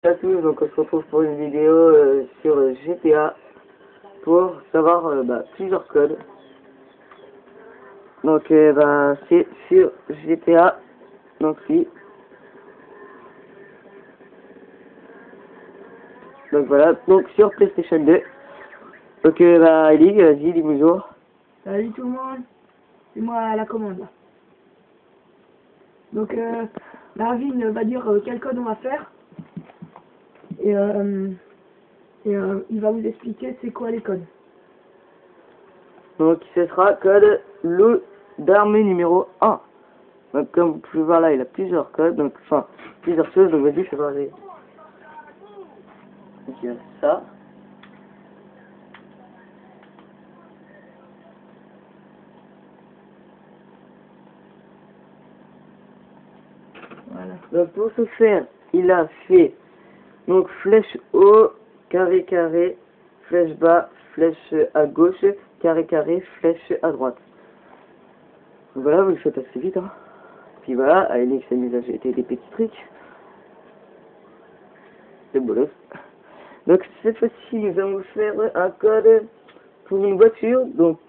Salut à tous, donc on se retrouve pour une vidéo sur GTA pour savoir plusieurs codes. Donc c'est sur GTA, donc oui. Donc voilà, donc sur PlayStation 2. Donc Ellie, vas-y, dis bonjour. Salut tout le monde, c'est moi à la commande là. Donc Marvin va dire quel code on va faire et il va vous expliquer c'est quoi les codes. Donc ce sera code loup d'armée numéro 1. Donc comme vous pouvez voir là, il a plusieurs codes, donc enfin plusieurs choses, donc vas-y, fais voir les. Donc il y a ça. Voilà. Donc pour ce faire, il a fait donc flèche haut, carré carré, flèche bas, flèche à gauche, carré carré, flèche à droite. Donc voilà, vous le faites assez vite, hein. Puis voilà, Alex s'amuse à jeter des petits trucs. C'est bolos. Donc cette fois-ci, nous allons faire un code pour une voiture. Donc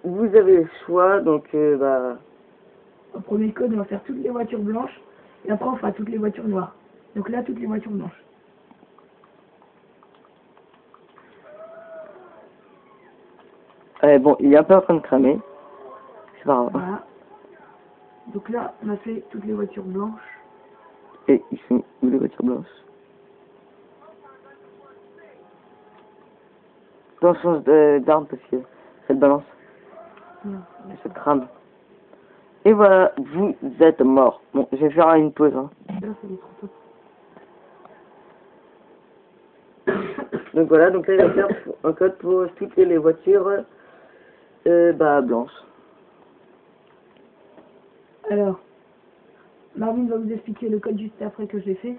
vous avez le choix. Donc Au premier code on va faire toutes les voitures blanches et après on fera toutes les voitures noires. Donc là toutes les voitures blanches. bon, il est un peu en train de cramer. C'est pas grave. Voilà. Donc là on a fait toutes les voitures blanches. Et ils sont où les voitures blanches? Dans le sens d'arme parce que ça te balance. Non, Ça te crame. Et voilà, vous êtes mort. Bon, je vais faire une pause, hein. là c'est les trop Donc voilà, donc là il va faire un code pour toutes les voitures blanches. Alors, Marvin va vous expliquer le code juste après que je l'ai fait.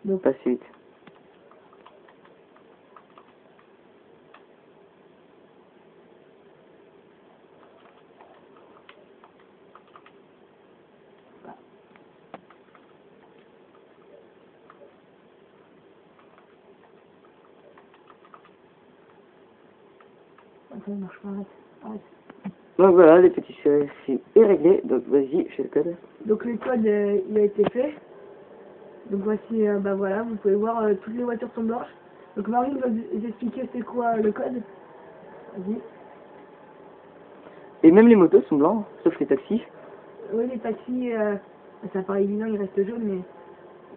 Donc Pas si vite. ça ne marche pas, arrête. Donc voilà, les petits ici est réglé. Donc vas-y, fais le code. Donc le code il a été fait. Donc voici, voilà, vous pouvez voir toutes les voitures sont blanches. Donc Marine va vous expliquer c'est quoi le code. Vas-y. Et même les motos sont blancs, sauf les taxis. Oui, les taxis, ça paraît évident, ils restent jaunes,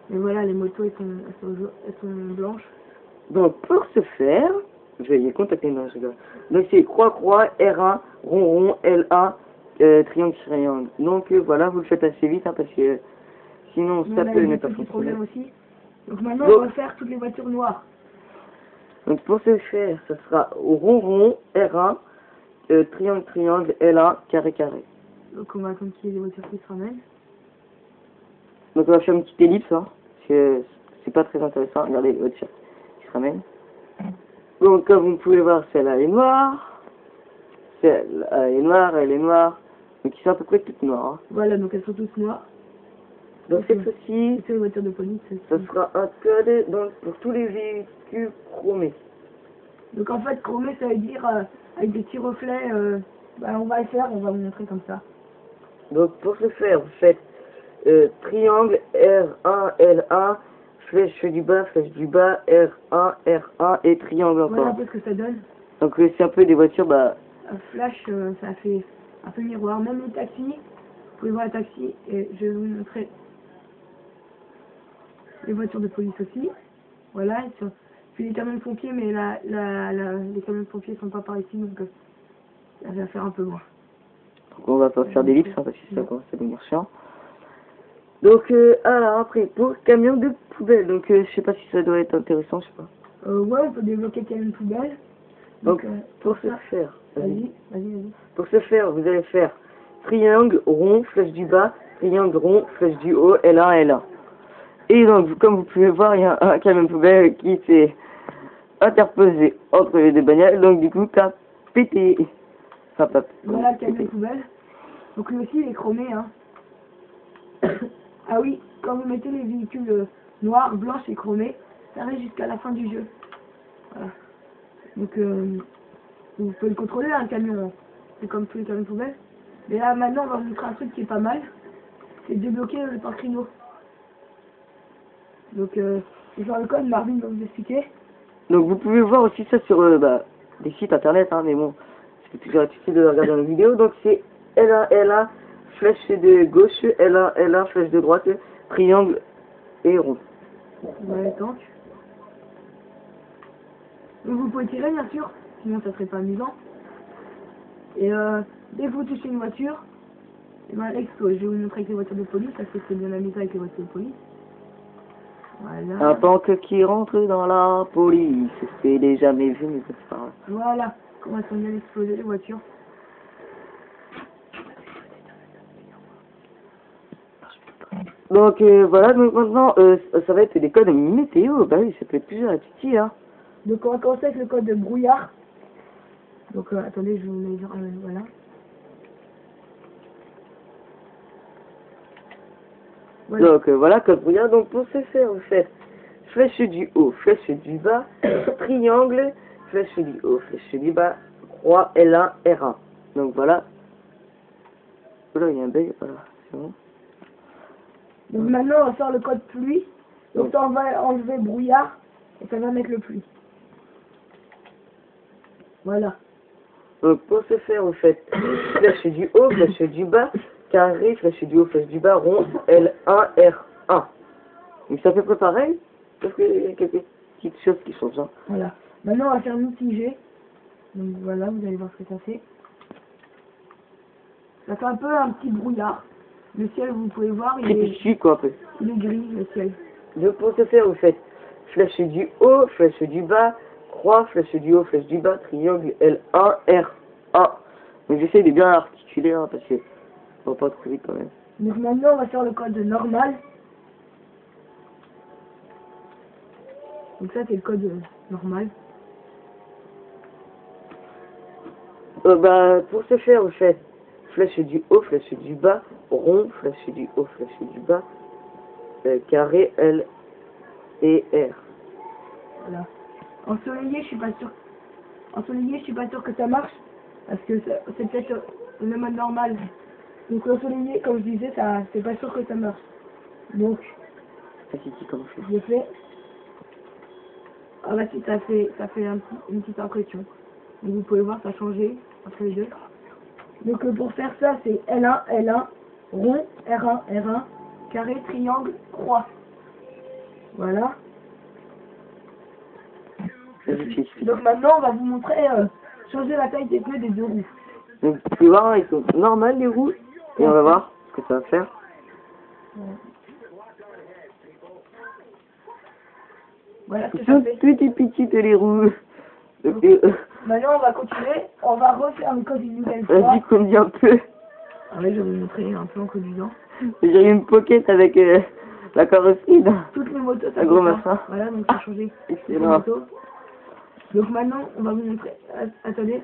mais voilà, les motos elles sont blanches. Donc pour ce faire, je vais y contacter, non je rigole. Donc c'est croix-croix, R1, rond-rond, L1, triangle-triangle. Donc voilà, vous le faites assez vite, hein, parce que sinon ça peut ne pas fonctionner. Aussi. Donc maintenant on va faire toutes les voitures noires. Donc pour ce faire, ça sera rond-rond, R1, triangle-triangle, L1, carré-carré. Donc on va continuer les voitures qui se ramènent. Donc on va faire une petite ellipse, hein, parce que c'est pas très intéressant. Regardez les voitures qui se ramènent. Donc comme vous pouvez voir, celle-là est noire, celle-là est noire, elle est noire. Donc ils sont à peu près toutes noires. Hein. Voilà, donc elles sont toutes noires. Donc cette fois-ci, c'est les voitures de police. ça sera un code donc, pour tous les véhicules chromés. Donc en fait, chromé, ça veut dire avec des petits reflets. On va le faire, on va vous montrer comme ça. Donc pour ce faire, vous faites triangle R1, L1, flèche du bas, R1, R1 et triangle encore. Voilà un peu ce que ça donne. Donc c'est un peu des voitures, Un flash, ça fait un peu miroir. Même les taxis, vous pouvez voir les taxis et je vais vous montrer les voitures de police aussi. Voilà, puis les camions de pompiers, mais les camions de pompiers sont pas par ici, donc ça va faire un peu loin. Donc on va pas faire d'ellipse, hein, parce que ça commence à devenir chiant. Donc alors après, pour camion de poubelle, donc je sais pas si ça doit être intéressant, je sais pas. Ouais, on peut débloquer le camion de poubelle. Donc pour ce faire, vas-y. Pour ce faire, vous allez faire triangle rond, flèche du bas, triangle rond, flèche du haut, L1, L1. Et donc, comme vous pouvez voir, il y a un camion de poubelle qui s'est interposé entre les deux bagnoles, donc du coup, ça a pété. Hop, hop. Voilà le camion poubelle. Donc lui aussi il est chromé, hein. Ah oui, quand vous mettez les véhicules noirs, blanches et chromés, ça reste jusqu'à la fin du jeu. Voilà. Donc vous pouvez le contrôler, hein, le camion. C'est comme tous les camions poubelles. Mais là maintenant on va vous montrer un truc qui est pas mal. C'est débloquer le parcrino. Donc je vais faire le code, Marvin va vous expliquer. Donc vous pouvez voir aussi ça sur des sites internet, hein, mais bon, c'est toujours difficile de regarder dans la vidéo. Donc c'est L1, flèche de gauche, L1, flèche de droite, triangle et rond. Voilà, donc vous pouvez tirer bien sûr, sinon ça serait pas amusant. Et dès que vous touchez une voiture, et ben elle explose. Je vais vous montrer avec les voitures de police, parce que c'est bien amusant avec les voitures de police. Voilà. Un banque qui rentre dans la police, c'est déjà jamais vu, mais c'est pas grave. Voilà, comment elles sont bien explosées les voitures. Donc voilà, donc maintenant ça va être des codes météo, bah oui, ça peut être plusieurs utile, hein. Donc on va commencer avec le code de brouillard. Donc attendez, je vous mets voilà. Voilà. Donc voilà, code brouillard. Donc pour ce faire, vous faites flèche du haut, flèche du bas, triangle, flèche du haut, flèche du bas, croix, L1, R1. Donc voilà. Voilà, il y a un bug, voilà, c'est bon. Donc maintenant on va faire le code pluie. Donc ça on va enlever brouillard et ça va mettre le pluie. Voilà. Donc pour ce faire, vous faites flèche du haut, flèche du bas, carré, flèche du haut, flèche du bas, rond, L1, R1. Donc c'est à peu près pareil, sauf qu'il y a quelques petites choses qui changent. Hein. Voilà. Maintenant on va faire mitigé. Donc voilà, vous allez voir ce que ça fait. Ça fait un peu un petit brouillard. Le ciel, vous pouvez voir, il Petit quoi, un peu. est gris, le ciel. Donc pour ce faire, vous faites flèche du haut, flèche du bas, croix, flèche du haut, flèche du bas, triangle, L1, R1. Donc j'essaie de bien articuler, hein, parce que ça va pas trop vite quand même. Donc maintenant on va faire le code normal. Donc ça c'est le code normal. Bah pour ce faire, vous faites flèche du haut, flèche du bas, rond, flèche du haut, flèche du bas, carré, L et R. Voilà. Ensoleillé, je suis pas sûr. Ensoleillé, je suis pas sûr que ça marche. Parce que c'est peut-être le mode normal. Donc ensoleillé, comme je disais, ça c'est pas sûr que ça marche. Donc, Comment je fais? j'ai fait. Ah bah si, ça fait une petite impression. Donc vous pouvez voir, ça a changé entre les deux. Donc pour faire ça, c'est L1, L1, rond, R1, R1, carré, triangle, croix. Voilà. Donc maintenant, on va vous montrer changer la taille des pneus des deux roues. Donc vous pouvez voir, ils sont normales les roues. Et on va voir ce que ça va faire. Voilà ce que Ils ça sont fait. petites les roues. Donc, Maintenant, on va continuer. On va refaire le code une nouvelle fois. vas-y, conduis un peu. Ah oui, je vais vous montrer un peu en conduisant. J'ai une pocket avec la carrosserie. Toutes les motos, ça Un gros fait ça. machin. Voilà, donc ça a changé. Toutes les Excellent. motos. Donc maintenant, on va vous montrer. Attendez.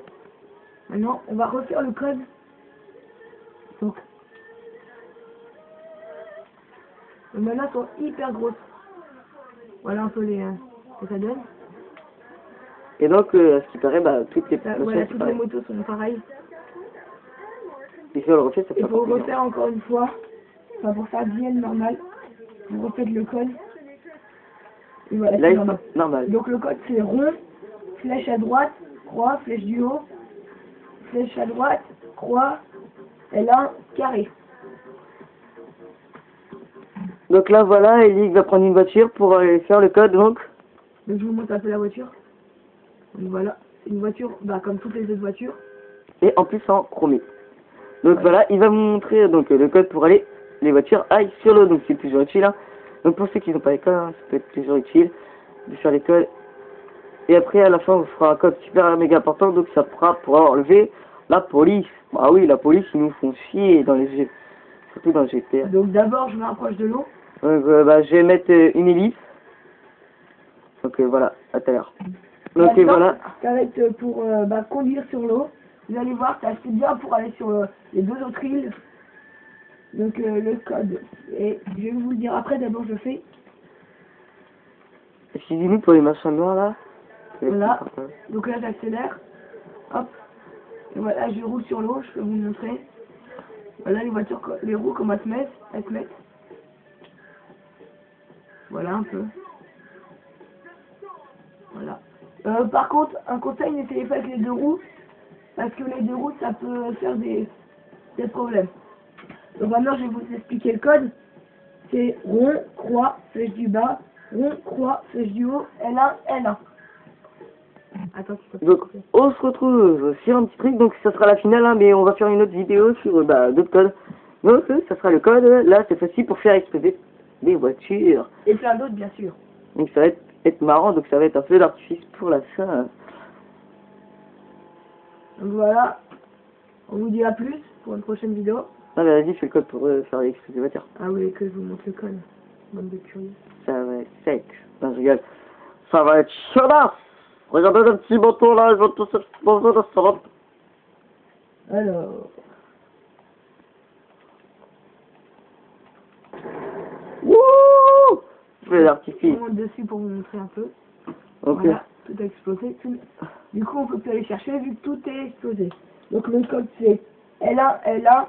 Maintenant, on va refaire le code. Donc maintenant, elles sont hyper grosses. Voilà un peu ce que ça donne. Et donc, à ce qui paraît, bah, toutes les Voilà, c'est toutes les pareil. motos sont pareilles. Et si on le refait, ça fait Il faut encore plus refaire encore une fois. Enfin, pour faire bien normal. Vous refaites le code. Et voilà, Là, c'est ils normal. sont normal. Donc le code c'est rond, flèche à droite, croix, flèche du haut, flèche à droite, croix, L1, carré. Donc là, voilà, Ellie va prendre une voiture pour aller faire le code, donc. Donc je vous montre un peu la voiture. Donc voilà, c'est une voiture bah, comme toutes les autres voitures. Et en plus en chromé. Donc voilà, il va vous montrer donc le code pour aller les voitures aillent sur l'eau, donc c'est toujours utile. Hein. Donc pour ceux qui n'ont pas l'école, hein, ça peut être toujours utile de faire l'école. Et après à la fin, on vous fera un code super méga important, donc ça fera pour enlever la police. Ah oui, la police, ils nous font chier dans les jeux, surtout dans le GTA. Donc d'abord je me rapproche de l'eau. Donc bah, je vais mettre une hélice. Donc voilà, à tout à l'heure. Donc Maintenant, voilà. ça va être pour conduire sur l'eau. Vous allez voir, c'est assez bien pour aller sur les 2 autres îles. Donc le code, et je vais vous le dire après, d'abord je fais. Excusez-nous pour les machins noirs là. Voilà, donc là j'accélère, hop, et voilà, je roule sur l'eau, je peux vous montrer. Voilà les voitures, les roues comment elles se mettent. Voilà un peu. Voilà. Par contre, un conseil, n'essayez pas avec les 2 roues, parce que les 2 roues ça peut faire des problèmes. Donc maintenant je vais vous expliquer le code. C'est rond, croix, flèche du bas, rond, croix, flèche du haut, L1, L1. Attends, donc on se retrouve sur un petit truc, donc ça sera la finale, hein, mais on va faire une autre vidéo sur d'autres codes. Donc ça sera le code, là cette fois-ci pour faire exploser des voitures. Et plein d'autres bien sûr. Donc ça va être marrant, donc ça va être un feu d'artifice pour la fin. Donc voilà, on vous dit à plus pour une prochaine vidéo. Ah bah vas-y, fais le code pour faire exploser des voitures. Ah oui, que je vous montre le code, bande de curieux. Ça va être sec. Non, je rigole. Ça va être chaudasse. Regardez le petit bâton là, je vais tout exploser de salade. Alors... Wouh! Feu d'artifice. On monte dessus pour vous montrer un peu. Ok. Voilà, tout a explosé. Du coup, on peut plus aller chercher vu que tout est explosé. Donc le code c'est L1, L1,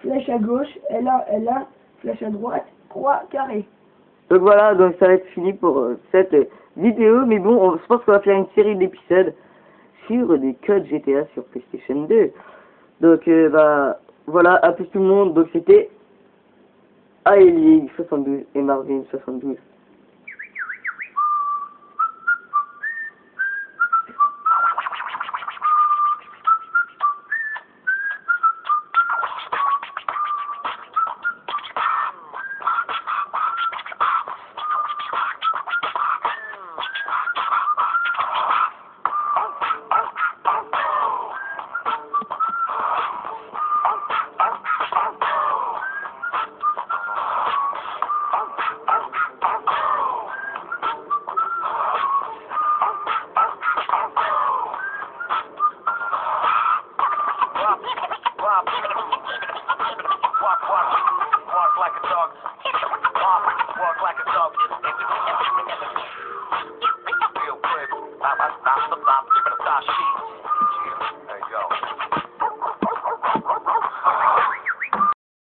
flèche à gauche, L1, L1, flèche à droite, croix, carré. Donc voilà, donc ça va être fini pour cette vidéo. Mais bon, je pense qu'on va faire une série d'épisodes sur des codes GTA sur PlayStation 2. Donc bah voilà, à plus tout le monde. Donc c'était Aelie 72 et Marvin 72.